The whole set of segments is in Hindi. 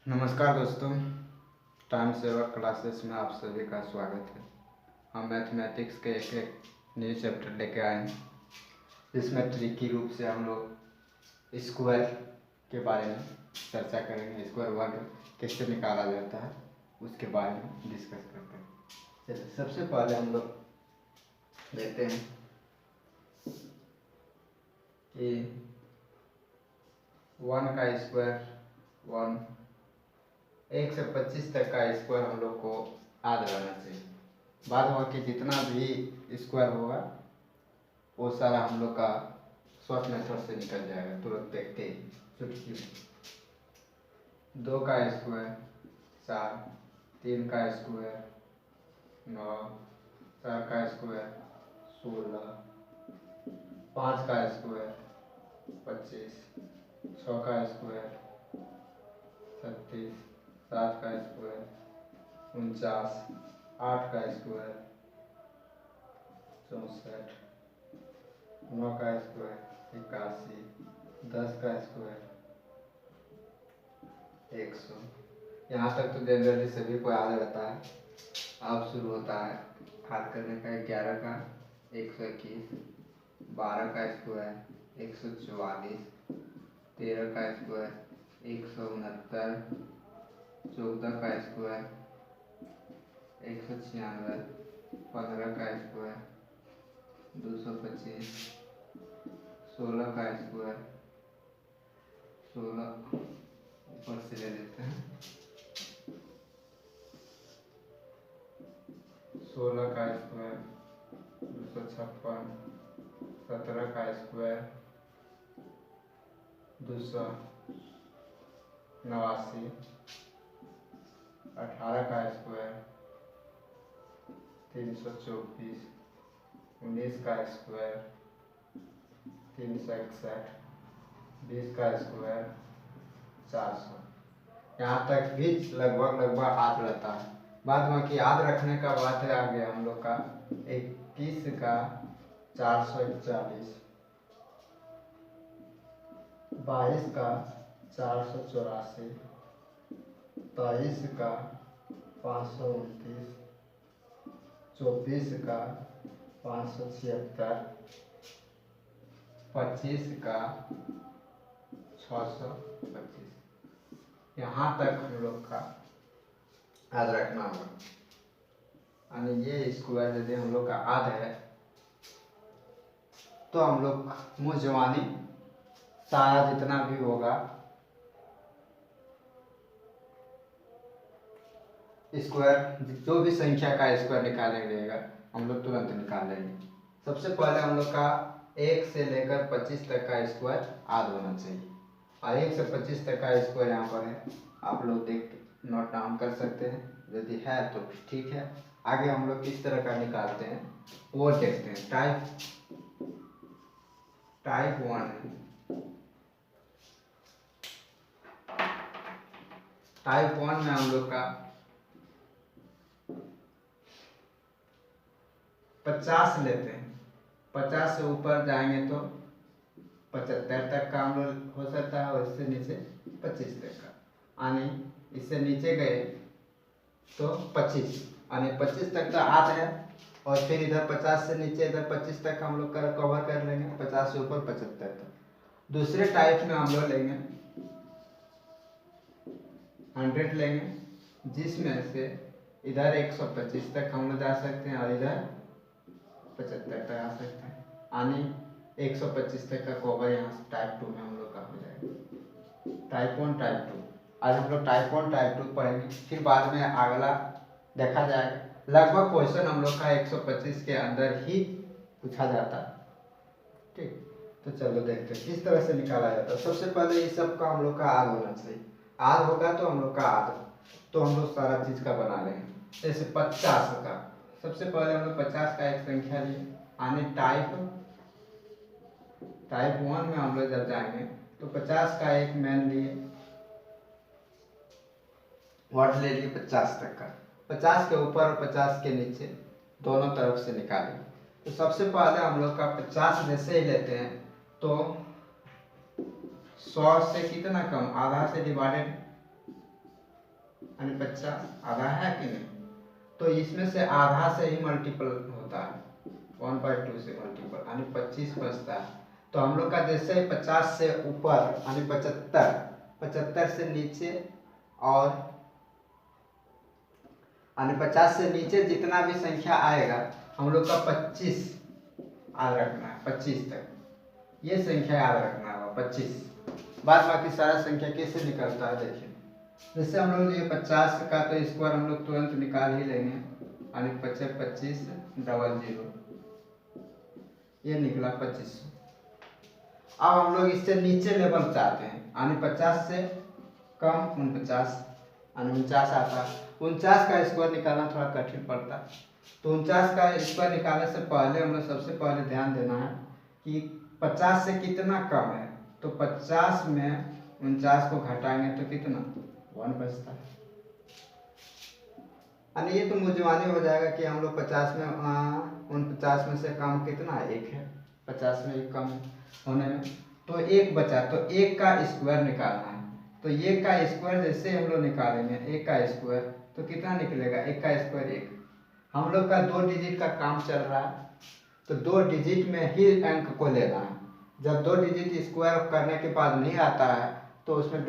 नमस्कार दोस्तों, टाइम सेवर क्लासेस में आप सभी का स्वागत है। हम मैथमेटिक्स के एक न्यू चैप्टर लेके आए हैं, जिसमें ट्रिकी रूप से हम लोग स्क्वायर के बारे में चर्चा करेंगे। स्क्वायर वर्ग कैसे निकाला जाता है उसके बारे में डिस्कस करते हैं। चलिए, सबसे पहले हम लोग देखते हैं कि 1 का स्क्वायर 1 1 से 25 तक का स्क्वायर हम लोग को याद रहना चाहिए। बाद बाकी जितना भी स्क्वायर होगा वो सारा हम लोग का शॉर्ट मेथड से निकल जाएगा तुरंत देखते ही चुटकी में। 2 का स्क्वायर 4, 3 का स्क्वायर 9, 4 का स्क्वायर 16, 5 का स्क्वायर 25, 6 का स्क्वायर 36, 7 का स्क्वायर 49, 8 का स्क्वायर 64, 9 का स्क्वायर 81, 10 का स्क्वायर 100। यहाँ तक तो जनरली सभी को याद रहता है। अब शुरू होता है याद करने का। 11 का 121, 12 का स्क्वायर 144, 13 का स्क्वायर 169, 14 का स्क्वायर 196, 15 का स्क्वायर 225, 16 का स्क्वायर 16 ऊपर से ले लेते हैं। 16 का स्क्वायर 256, 17 का स्क्वायर 289, 18 का स्क्वायर 324, 19 का स्क्वायर 361, 20 का स्क्वायर 400। यहाँ तक भी लगभग याद रहता है। बाद बाकी याद रखने का बात है आगे हम लोग का 21 का 441, 22 का 484, 23 का 529, 24 का 576, 25 का 625। यहाँ तक हम लोग का याद रखना होगा। यानी ये स्क्वायर यदि हम लोग का याद है तो हम लोग मुँह जवानी सारा जितना भी होगा स्क्वायर, जो भी संख्या का स्क्वायर निकालेंगे हम लोग तुरंत निकाल लेंगे। सबसे पहले हम लोग का 1 से लेकर 25 तक का स्क्वायर याद होना चाहिए। और 1 से 25 तक का स्क्वायर यहाँ पर है, आप लोग देख नोट डाउन कर सकते हैं। यदि है तो ठीक है। आगे हम लोग किस तरह का निकालते हैं वो देखते हैं। टाइप 1 है। टाइप 1 में हम लोग का 50 लेते हैं। 50 से ऊपर जाएंगे तो 75 तक का हम लोग हो सकता है, और इससे नीचे 25 तक का। यानी इससे नीचे गए तो 25, यानी 25 तक का याद है। और फिर इधर 50 से नीचे इधर 25 तक हम लोग कवर कर लेंगे। 50 से ऊपर 75 तक। दूसरे टाइप में हम लोग लेंगे 100 लेंगे, जिसमें से इधर 125 तक हम लोग जा सकते हैं और इधर 75 तक आ सकते हैं। यानी 125 तक का कवर यहाँ से टाइप 2 में हम लोग का हो जाएगा। टाइप 1 टाइप 2 आज हम लोग टाइप 1 टाइप 2 पढ़ेंगे, फिर बाद में अगला देखा जाएगा। लगभग क्वेश्चन हम लोग का 125 के अंदर ही पूछा जाता है। ठीक, तो चलो देखते हैं किस तरह से निकाला जाता है। सबसे पहले इस सब का हम लोग का आद होना चाहिए। आद होगा तो हम लोग का आद, तो हम लोग सारा चीज़ का बना लेंगे। जैसे 50 का, सबसे पहले हम लोग 50 का एक संख्या लिए। यानी टाइप 1 में हम लोग जब जाएंगे तो 50 का एक मैन लिए, वर्ड ले लिए 50 तक का। 50 के ऊपर और 50 के नीचे दोनों तरफ से निकालें। तो सबसे पहले हम लोग का 50 जैसे ही लेते हैं तो 100 से कितना कम, आधा से डिवाइडेड यानी 50 आधा है कि नहीं, तो इसमें से आधा से ही मल्टीपल होता है, 1/2 से मल्टीपल यानी 25 बचता है। तो हम लोग का जैसे 50 से ऊपर यानी 75 से नीचे और यानी 50 से नीचे जितना भी संख्या आएगा हम लोग का 25 याद रखना है, 25 तक ये संख्या याद रखना होगा 25। बाद बाकी सारा संख्या कैसे निकलता है देखिए, जैसे हम लोग ये 50 का तो स्क्वायर हम लोग तुरंत निकाल ही लेंगे, यानी 25 00 ये निकला 2500। अब हम लोग इससे नीचे लेवल चाहते हैं, यानी 50 से कम 49 यानी 49 आता है। 49 का स्क्वायर निकालना थोड़ा कठिन पड़ता है, तो 49 का स्क्वायर निकालने से पहले हम लोग सबसे पहले ध्यान देना है कि 50 से कितना कम है, तो 50 में 49 को घटाएंगे तो कितना 1 बचता है। यानी ये तो मुझवानी हो जाएगा कि हम लोग 50 में 49 में से कम कितना 1 है, 50 में 1 कम होने में तो 1 बचा, तो 1 का स्क्वायर निकालना है। तो 1 का स्क्वायर जैसे हम लोग निकालेंगे 1 का स्क्वायर तो कितना निकलेगा, 1 का स्क्वायर 1। हम लोग का 2 डिजिट का काम चल रहा है, तो 2 डिजिट में ही अंक को लेना है। जब 2 डिजिट स्क्वायर करने के बाद नहीं आता है तो उसमें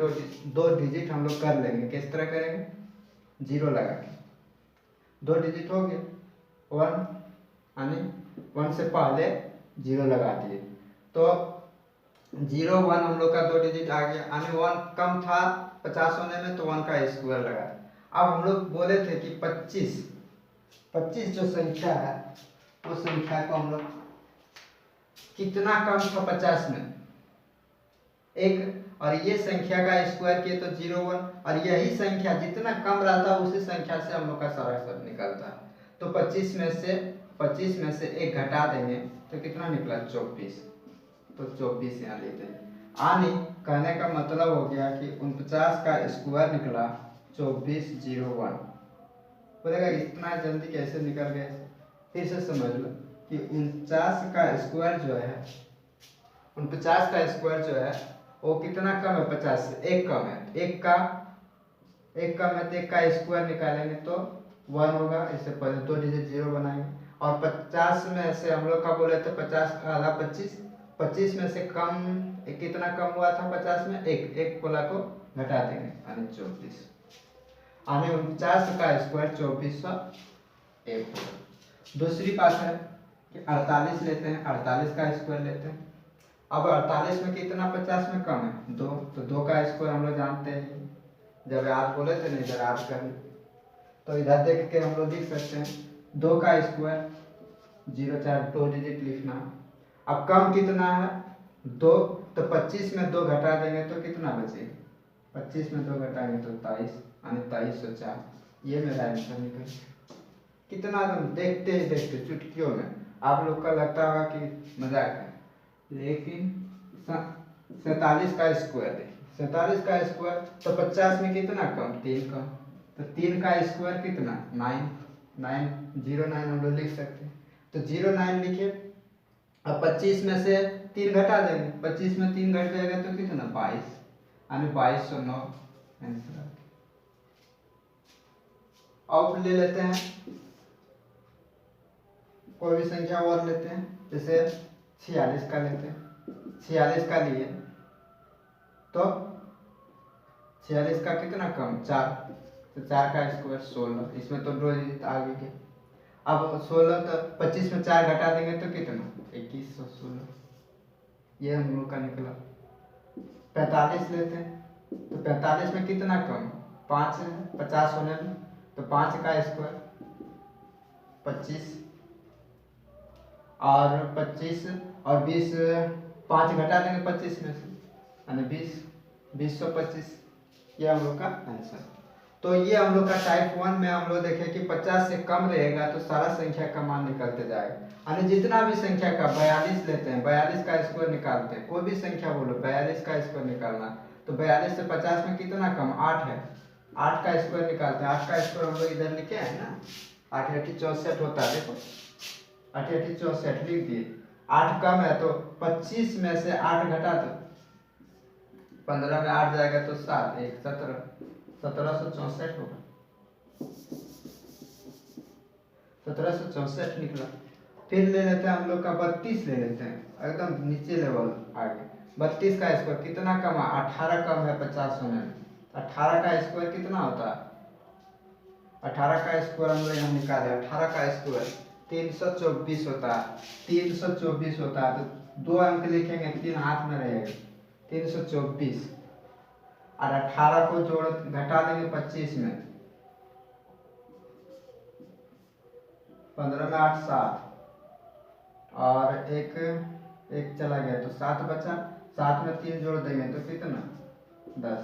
2 डिजिट हम लोग कर लेंगे। किस तरह करेंगे, 0 लगा के 2 डिजिट हो गए 1 यानी 1 से पहले 0 लगा दिए, तो 0 1 हम लोग का 2 डिजिट आ गया, यानी 1 कम था 50 होने में तो 1 का स्क्वायर लगा। अब हम लोग बोले थे कि 25 जो संख्या है वो संख्या को हम लोग कितना कम था 50 में 1, और ये संख्या का स्क्वायर किए तो 0 1, और यही संख्या जितना कम रहता है उसी संख्या से हम लोग का सारा सब निकलता है। तो 25 में से 1 घटा देंगे तो कितना निकला 24, तो 24 यहाँ लेते हैं। यानी कहने का मतलब हो गया कि 49 का स्क्वायर निकला 2401। बोलेगा इतना जल्दी कैसे निकल गया, फिर से समझ लो कि 49 का स्क्वायर जो है 49 का स्क्वायर जो है वो कितना कम है 50 से 1 कम है, 1 कम है तो 1 का स्क्वायर निकालेंगे तो 1 होगा। इससे पहले 2 डिजिट 0 बनाएंगे, और 50 में से हम लोग का बोले थे 50 का आधा 25 में से कम कितना कम हुआ था 50 में 1 बोला को घटा देंगे यानी 24, यानी 49 का स्क्वायर 2401 होगा। दूसरी बात है कि 48 लेते हैं, 48 का स्क्वायर लेते हैं। अब 48 में कितना 50 में कम है 2, तो 2 का स्क्वायर हम लोग जानते हैं, जब याद बोले थे ना इधर याद कर, तो इधर देख के हम लोग लिख सकते हैं 2 का स्क्वायर 0 4 2 डिजिट लिखना। अब कम कितना है 2, तो 25 में 2 घटा देंगे तो कितना बचेगा, 25 में 2 घटाएंगे तो 23 यानी 2304। ये मेरा आंसर निकल। कितना देखते ही देखते चुटकियों में आप लोग का लगता होगा कि मजाक है, लेकिन 47 का स्क्वायर देखिए, 47 का स्क्वायर तो 50 में कितना कम 3 कम, तो 3 का स्क्वायर कितना 09 हम लोग लिख सकते हैं, तो 09 लिखे। अब 25 में से 3 घटा देंगे, 25 में 3 घट जाएगा तो कितना 22 यानी 2209 आंसर। अब ले लेते हैं कोई भी संख्या और लेते हैं, जैसे 46 का लेते हैं। 46 का लिए तो 46 का कितना कम 4, तो 4 का स्क्वायर 16, इसमें तो 2 डिजिट आगे के। अब 16 तो 25 में 4 घटा देंगे तो कितना 2116, ये हम लोग का निकला। 45 लेते हैं, तो 45 में कितना कम 5 है 50 होने में, तो 5 का स्क्वायर 25, और 25 और 20 5 घटा देंगे 25 में से यानी 20 ये हम लोग का आंसर। तो ये हम लोग का टाइप 1 में हम लोग देखें कि 50 से कम रहेगा तो सारा संख्या का मान निकलते जाएगा, यानी जितना भी संख्या का 42 लेते हैं 42 का स्क्वायर निकालते हैं, कोई भी संख्या बोलो 42 का स्क्वायर निकालना, तो 42 से 50 में कितना कम 8 है, 8 का स्क्वायर निकालते हैं। 8 का स्क्वायर हम लोग इधर लिखे हैं ना, 8 8 64 होता है, देखो 8 8 64 लिख दिए। 8 कम है तो 25 में से 8 घटा दो, 15 में 8 जाएगा तो 7 1 17 1764 होगा, 1764 निकला। फिर ले लेते हैं हम लोग का 32 ले लेते हैं, एकदम नीचे लेवल आगे। 32 का स्क्वायर कितना कम है, 18 कम है 50 होने में। 18 का स्क्वायर कितना होता है, 18 का स्क्वायर हम लोग यहाँ निकाले, 18 का स्क्वायर 324 होता है, 324 होता है। तो 2 अंक लिखेंगे, 3 हाथ में रहेगा, 324। और 18 को जोड़ घटा देंगे 25 में, 15 में 8 7, और एक चला गया तो 7 बचा। 7 में 3 जोड़ देंगे तो कितना, 10,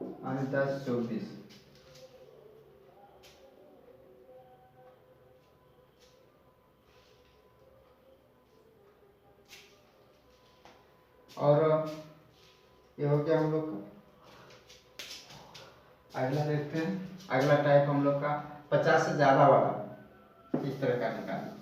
यानी 10 24। और ये हो गया हम लोग का। अगला देखते हैं, अगला टाइप हम लोग का 50 से ज़्यादा वाला, इस तरह का निकालें।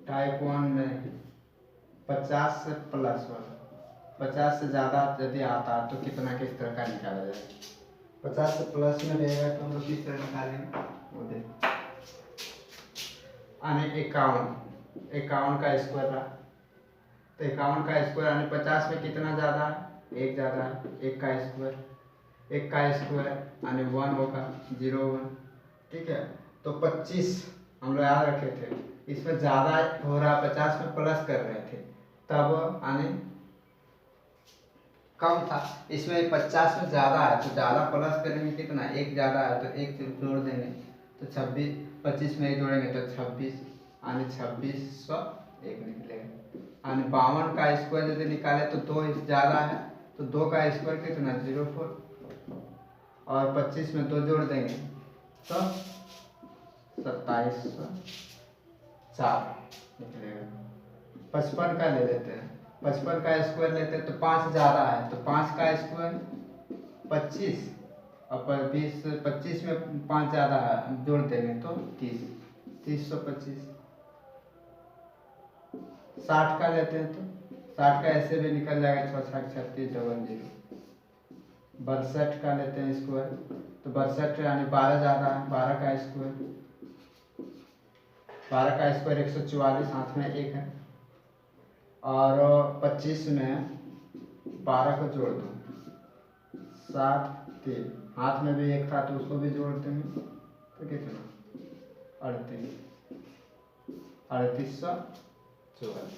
टाइप 1 में 50 से प्लस वाला, 50 से ज़्यादा यदि आता है तो कितना किस तरह का निकाला जाए। 50 से प्लस में रहेगा तो हम लोग किस तरह निकालेंगे, वो देख। यानी 51 का स्क्वायर रहा, तो 51 का स्क्वायर यानी 50 में कितना ज़्यादा है, 1 ज़्यादा है। 1 का स्क्वायर यानी 1 होगा, 0 1, ठीक है। तो 25 हम लोग याद रखे थे, इसमें ज़्यादा हो रहा, 50 में प्लस कर रहे थे तब, यानी कम था, इसमें 50 में ज़्यादा है तो ज़्यादा प्लस करेंगे, कितना, 1 ज़्यादा है तो 1 से जोड़ देंगे तो 26, 25 में 1 जोड़ेंगे तो 26, यानी 2601 निकलेगा। यानी 52 का स्क्वायर यदि निकाले तो 2 ज़्यादा है, तो 2 का स्क्वायर कितना, 04, और 25 में 2 जोड़ देंगे तो 2704 निकलेगा। 55 का ले लेते हैं, 55 का स्क्वायर लेते हैं तो 5 ज़्यादा है, तो 5 का स्क्वायर 25, और 25 में 5 ज़्यादा है, जोड़ देंगे तो 30, 3025। 60 का लेते हैं तो 60 का ऐसे भी निकल जाएगा, 6 6 36 00। 62 का लेते हैं स्क्वायर, तो 62 यानी 12 ज़्यादा है, 12 का स्क्वायर 144, हाथ में 1 है, और 25 में 12 को जोड़ दो, 7 3, हाथ में भी 1 था तो उसको भी जोड़ देंगे तो कितना, 3844,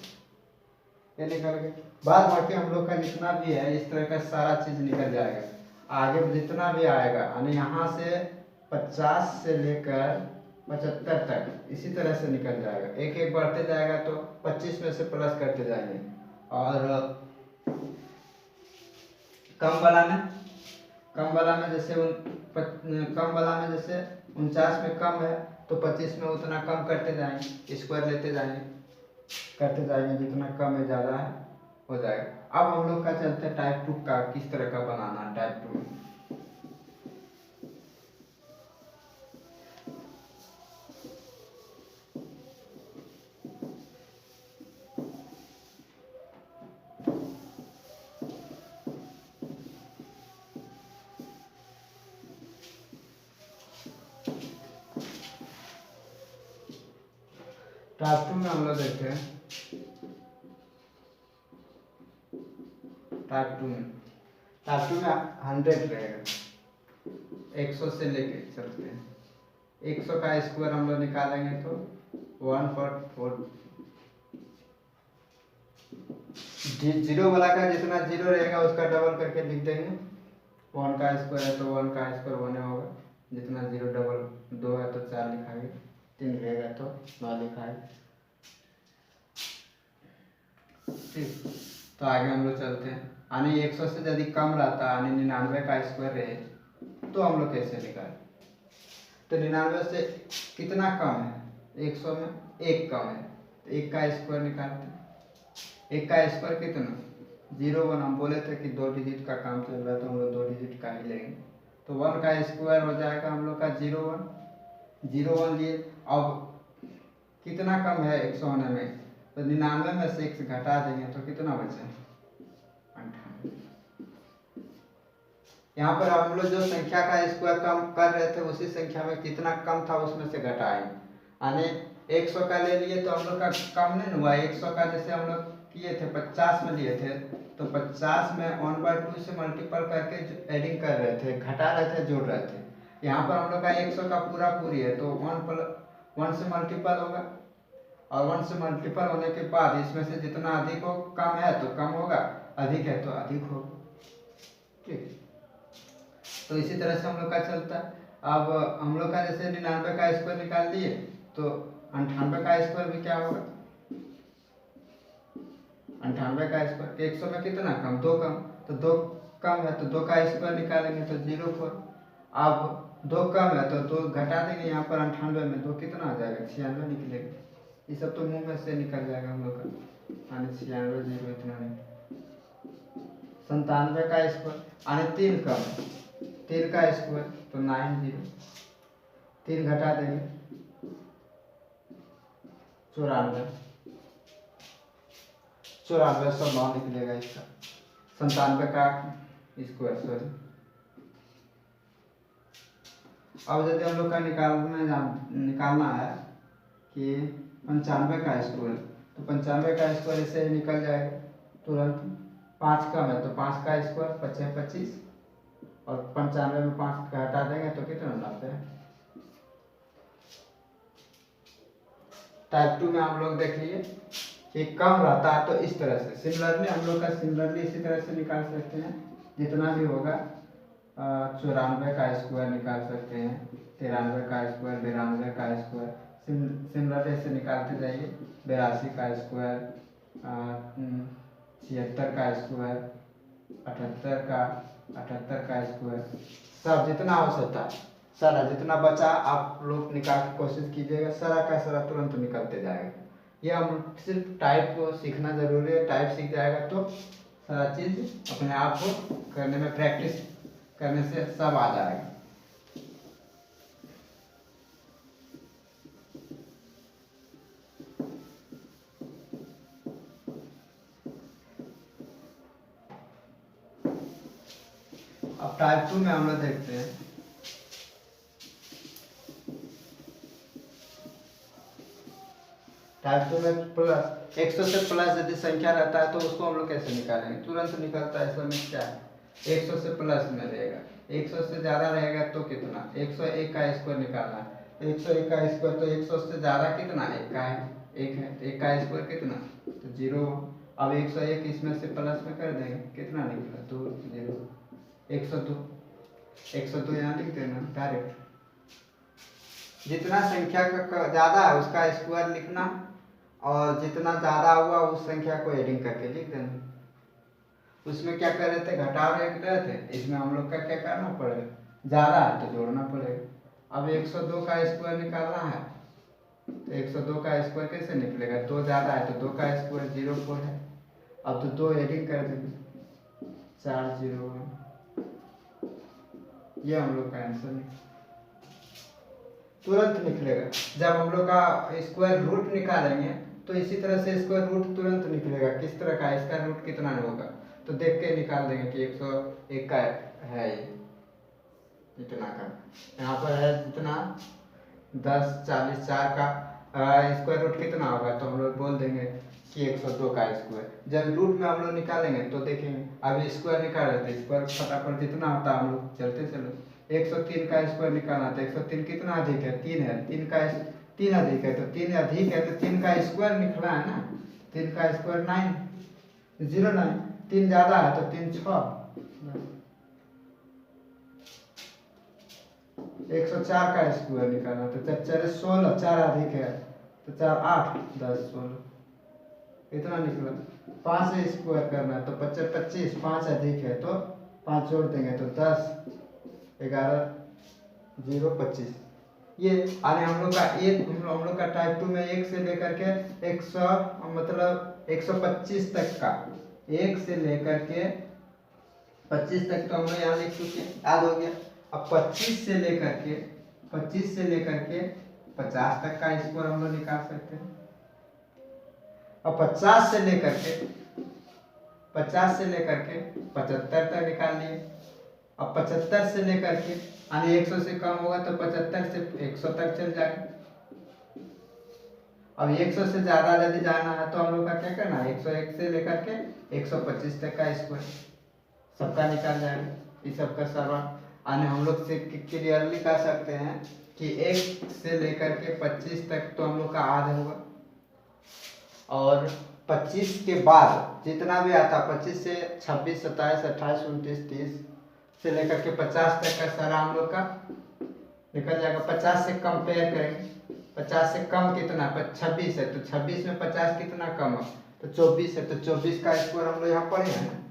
ये निकल गया। बाद बाकी हम लोग का जितना भी है इस तरह का सारा चीज़ निकल जाएगा। आगे जितना भी आएगा, यानी यहाँ से 50 से लेकर 75 तक इसी तरह से निकल जाएगा, एक एक बढ़ते जाएगा तो 25 में से प्लस करते जाएंगे। और कम वाला में जैसे 49 में कम है तो 25 में उतना कम करते जाएंगे, स्क्वायर लेते जाएंगे, करते जाएंगे, जितना कम है ज़्यादा है हो जाएगा। अब हम लोग का चलते हैं टाइप 2 का, किस तरह का बनाना है टाइप 2 में। टाइप 2 में हम लोग देखते हैं, टाइप 2 में 100 रहेगा, 100 से लेके चलते हैं। 100 का स्क्वायर हम लोग निकालेंगे तो 1/4, जीरो वाला का जितना जीरो रहेगा उसका डबल करके लिख देंगे। 1 का स्क्वायर है तो 1 का स्क्वायर 1 होगा, जितना जीरो डबल 2 है तो 4 लिखाएंगे, 3 रहेगा तो 9 लिखाएंगे। ठीक, तो आगे हम लोग चलते हैं। यानी 100 से यदि कम रहता यानी 99 का स्क्वायर रहे तो हम लोग कैसे निकालें? तो 99 से कितना कम है? 100 में 1 कम है, तो 1 का स्क्वायर निकालते हैं। 1 का स्क्वायर कितना? 01। हम बोले थे कि 2 डिजिट का काम चल रहा है तो हम लोग 2 डिजिट का ही लेंगे, तो 1 का स्क्वायर हो जाएगा हम लोग का 01 लिए। अब कितना कम है 100 होने में? तो 99 में से 1 घटा देंगे तो कितना बचा? 98। यहाँ पर हम लोग जो संख्या का स्क्वायर कम कर रहे थे उसी संख्या में कितना कम था उसमें से घटाएंगे। यानी 100 का ले लिए तो हम लोग का कम नहीं हुआ। 100 का जैसे हम लोग किए थे 50 में लिए थे, तो 50 में 1/2 से मल्टीपल करके एडिंग कर रहे थे, घटा रहे थे, जोड़ रहे थे। यहाँ पर हम लोग का 100 का पूरा पूरी है तो 1 से मल्टीपल होगा, और 1 से मल्टीपल होने के बाद इसमें से जितना अधिक हो, कम है तो कम होगा, अधिक है तो अधिक होगा। ठीक, तो इसी तरह से हम लोग का चलता है। अब हम लोग का जैसे 99 का स्क्वायर निकाल दिए तो 98 का स्क्वायर भी क्या होगा? 98 का स्क्वायर 100 में कितना कम? 2 कम, तो 2 कम है तो 2 का स्क्वायर निकालेंगे तो 04। अब 2 कम है तो 2 घटा देंगे, यहाँ पर 98 में 2 कितना आ जाएगा? 96 निकलेगा। ये सब तो मुंह में से निकल जाएगा हम लोग का, यानी 96 0 इतना नहीं। 97 का स्क्वायर यानी 3 कम है, 3 का स्क्वायर तो 90, 3 घटा देंगे 94, 94 109 निकलेगा इसका। 97 का स्क्वायर सॉरी। अब यदि हम लोग का निकालना है कि 95 का स्क्वायर, तो 95 का स्क्वायर इससे निकल जाएगा तुरंत। 5 कम है तो 5 का स्क्वायर 5 है 25, और 95 में 5 घटा देंगे तो कितना 90 है। टाइप 2 में हम लोग देख लिए कि कम रहता है तो इस तरह से सिमिलरली हम लोग का इसी तरह से निकाल सकते हैं। जितना भी होगा 94 का स्क्वायर निकाल सकते हैं, 93 का स्क्वायर, 92 का स्क्वायर, सिमिलरली से निकालते जाइए। 82 का स्क्वायर, 76 का स्क्वायर, 78 का स्क्वायर, सब जितना हो सकता है सारा जितना बचा आप लोग निकाल की कोशिश कीजिएगा, सारा का सारा तुरंत निकलते जाएगा। ये हम सिर्फ टाइप को सीखना जरूरी है, टाइप सीख जाएगा तो सारा चीज़ अपने आप को करने में प्रैक्टिस करने से सब आ जाएगा। अब टाइप 2 में हम लोग देखते हैं। टाइप 2 में प्लस 100 से प्लस यदि संख्या रहता है तो उसको हम लोग कैसे निकालेंगे? तुरंत निकलता है। इसमें क्या है? 100 से प्लस में रहेगा, 100 से ज़्यादा रहेगा तो कितना? 101 का स्क्वायर निकालना है, 101 का स्क्वायर तो 100 से ज़्यादा कितना? 1 का है, 1 है तो 1 का स्क्वायर कितना? तो 0। अब 101 इसमें से प्लस में कर देंगे, कितना निकला? 2 0 102। 102 यहाँ लिख देना डायरेक्ट। जितना संख्या का ज़्यादा है उसका स्क्वायर लिखना, और जितना ज़्यादा हुआ उस संख्या को एडिंग करके लिख देना। उसमें क्या कर रहे थे? घटाव रहे थे, इसमें हम लोग का क्या करना पड़ेगा? ज़्यादा है तो जोड़ना पड़ेगा। अब 102 का स्क्वायर निकालना है तो 102 का स्क्वायर कैसे निकलेगा? 2 ज़्यादा है तो 2 का स्क्वायर 04 है। अब तो 2 एडिंग कर देंगे 401। ये हम लोग का आंसर तुरंत निकलेगा। जब हम लोग का स्क्वायर रूट निकालेंगे तो इसी तरह से स्क्वायर रूट तुरंत निकलेगा। किस तरह का? इसका रूट कितना होगा तो देख के निकाल देंगे कि 101 का है इतना का। यहाँ पर है जितना 10 40 4 का स्क्वायर रूट कितना होगा तो हम लोग बोल देंगे कि 102 का स्क्वायर। जब रूट में हम लोग निकालेंगे तो देखेंगे। अभी स्क्वायर निकाल रहे थे, स्क्वायर फटाफट जितना होता है हम लोग चलते चलो। 103 का स्क्वायर निकालना था, 103 कितना अधिक है? 3 है, 3 का 3 अधिक है तो 3 अधिक है तो 3 का स्क्वायर निकला है ना। 3 का स्क्वायर 9 09। 3 ज़्यादा है तो 3 6। 104 का स्क्वायर निकालना तो 4 4 16, 4 अधिक है तो 4 8 10 16 इतना निकला। 5 से स्क्वायर करना है तो 25 25, 5 अधिक है तो 5 जोड़ देंगे तो 10, 11, 0, 25। ये आने हम लोग का हम लोग का टाइप 2 में 1 से लेकर के 100 मतलब 125 तक का, 1 से लेकर के 25 तक तो हम लोग यहाँ लिख चुके हैं, याद हो गया। अब 25 से लेकर के 50 तक का स्कोर हम लोग निकाल सकते हैं। अब 50 से लेकर के 75 तक निकाल लिए। अब 75 से लेकर के यानी 100 से कम होगा तो 75 से 100 तक चल जाएगा। अब 100 से ज्यादा यदि जाना है तो हम लोग का क्या करना है, 101 से लेकर के 125 तक का स्क्वायर सबका निकाल जाएगा। इस सबका सरवा यानी हम लोग से क्लियरली कह सकते हैं कि 1 से लेकर के 25 तक तो हम लोग का आधा होगा, और 25 के बाद जितना भी आता 25 से 26, 27, 28, 29, 30 से लेकर के 50 तक का सारा हम लोग का निकल जाएगा। 50 से कंपेयर करेंगे, 50 से कम कितना 26 है तो 26 में 50 कितना कम है तो 24 है, तो 24 का स्कोर हम लोग यहाँ पढ़े हैं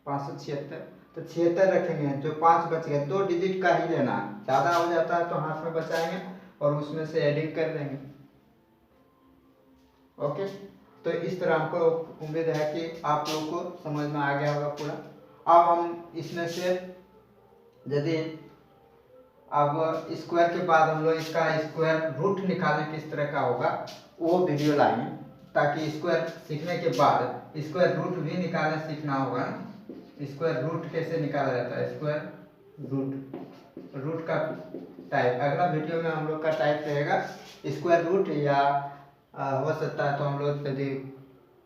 576, तो 76 रखेंगे। जो 5 बच गया 2 डिजिट का ही लेना है, ज़्यादा हो जाता है तो हाथ में बचाएंगे और उसमें से एडिंग कर देंगे। ओके, तो इस तरह हमको उम्मीद है कि आप लोग को समझ में आ गया होगा पूरा। अब हम इसमें से यदि अब स्क्वायर के बाद हम लोग इसका स्क्वायर रूट निकालने किस तरह का होगा वो वीडियो लाएंगे, ताकि स्क्वायर सीखने के बाद स्क्वायर रूट भी निकालना सीखना होगा। स्क्वायर रूट कैसे निकाला जाता है, स्क्वायर रूट का टाइप अगला वीडियो में हम लोग का टाइप रहेगा स्क्वायर रूट, या हो सकता है तो हम लोग यदि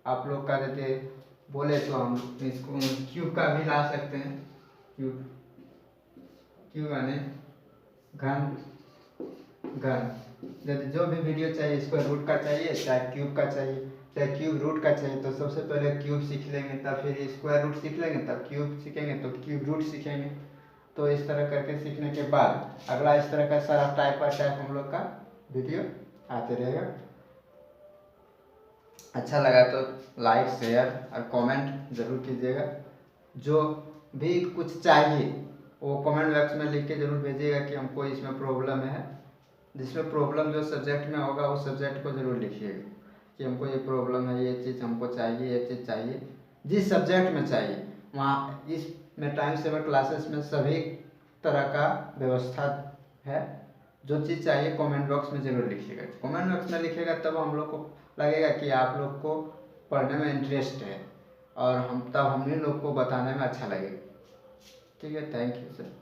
आप लोग का यदि बोले तो हम इसको क्यूब का भी ला सकते हैं। क्यूब यानी घन यदि जो भी वीडियो चाहिए स्क्वायर रूट का चाहिए, चाहे क्यूब का चाहिए, चाहे क्यूब रूट का चाहिए, तो सबसे पहले क्यूब सीख लेंगे, तब फिर स्क्वायर रूट सीख लेंगे, तब क्यूब सीखेंगे तो क्यूब रूट सीखेंगे। तो इस तरह करके सीखने के बाद अगला इस तरह का सारा टाइप बाय टाइप हम लोग का वीडियो आते रहेगा। अच्छा लगा तो लाइक, शेयर और कमेंट ज़रूर कीजिएगा। जो भी कुछ चाहिए वो कमेंट बॉक्स में लिख के ज़रूर भेजिएगा कि हमको इसमें प्रॉब्लम है। जिसमें प्रॉब्लम जो सब्जेक्ट में होगा उस सब्जेक्ट को ज़रूर लिखिएगा कि हमको ये प्रॉब्लम है, ये चीज़ हमको चाहिए, ये चीज़ चाहिए। जिस सब्जेक्ट में चाहिए वहाँ इसमें टाइम सेवर क्लासेस में सभी तरह का व्यवस्था है। जो चीज़ चाहिए कमेंट बॉक्स में ज़रूर लिखिएगा। कमेंट बॉक्स में लिखिएगा तब हम लोग को लगेगा कि आप लोग को पढ़ने में इंटरेस्ट है, और हम लोग को बताने में अच्छा लगेगा। ठीक है, थैंक यू सर।